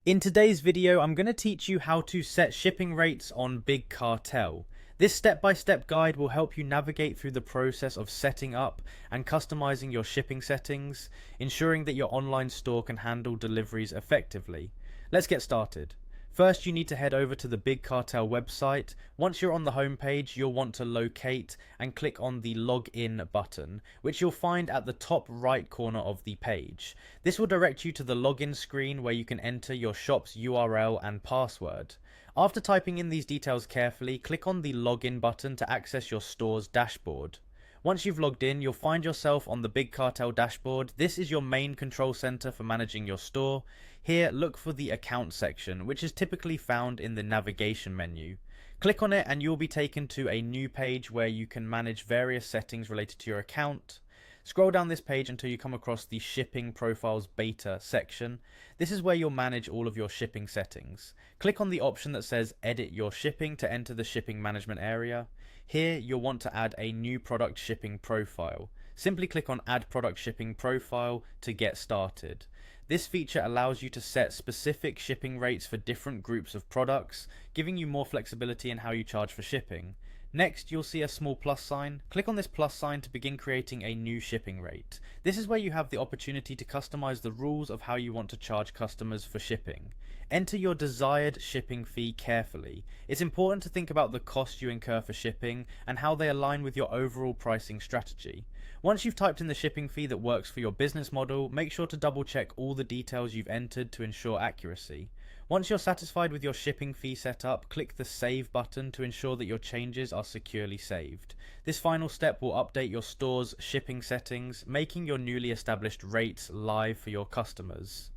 In today's video, I'm going to teach you how to set shipping rates on Big Cartel. This step-by-step guide will help you navigate through the process of setting up and customizing your shipping settings, ensuring that your online store can handle deliveries effectively. Let's get started. First, you need to head over to the Big Cartel website. Once you're on the home page, you'll want to locate and click on the Login button, which you'll find at the top right corner of the page. This will direct you to the login screen where you can enter your shop's URL and password. After typing in these details carefully, click on the Login button to access your store's dashboard. Once you've logged in, you'll find yourself on the Big Cartel dashboard. This is your main control center for managing your store. Here, look for the account section, which is typically found in the navigation menu. Click on it and you'll be taken to a new page where you can manage various settings related to your account. Scroll down this page until you come across the Shipping Profiles Beta section. This is where you'll manage all of your shipping settings. Click on the option that says Edit Your Shipping to enter the shipping management area. Here, you'll want to add a new product shipping profile. Simply click on Add Product Shipping Profile to get started. This feature allows you to set specific shipping rates for different groups of products, giving you more flexibility in how you charge for shipping. Next, you'll see a small plus sign. Click on this plus sign to begin creating a new shipping rate. This is where you have the opportunity to customize the rules of how you want to charge customers for shipping. Enter your desired shipping fee carefully. It's important to think about the cost you incur for shipping and how they align with your overall pricing strategy. Once you've typed in the shipping fee that works for your business model, make sure to double check all the details you've entered to ensure accuracy. Once you're satisfied with your shipping fee setup, click the Save button to ensure that your changes are securely saved. This final step will update your store's shipping settings, making your newly established rates live for your customers.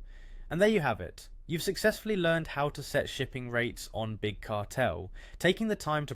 And there you have it. You've successfully learned how to set shipping rates on Big Cartel. Taking the time to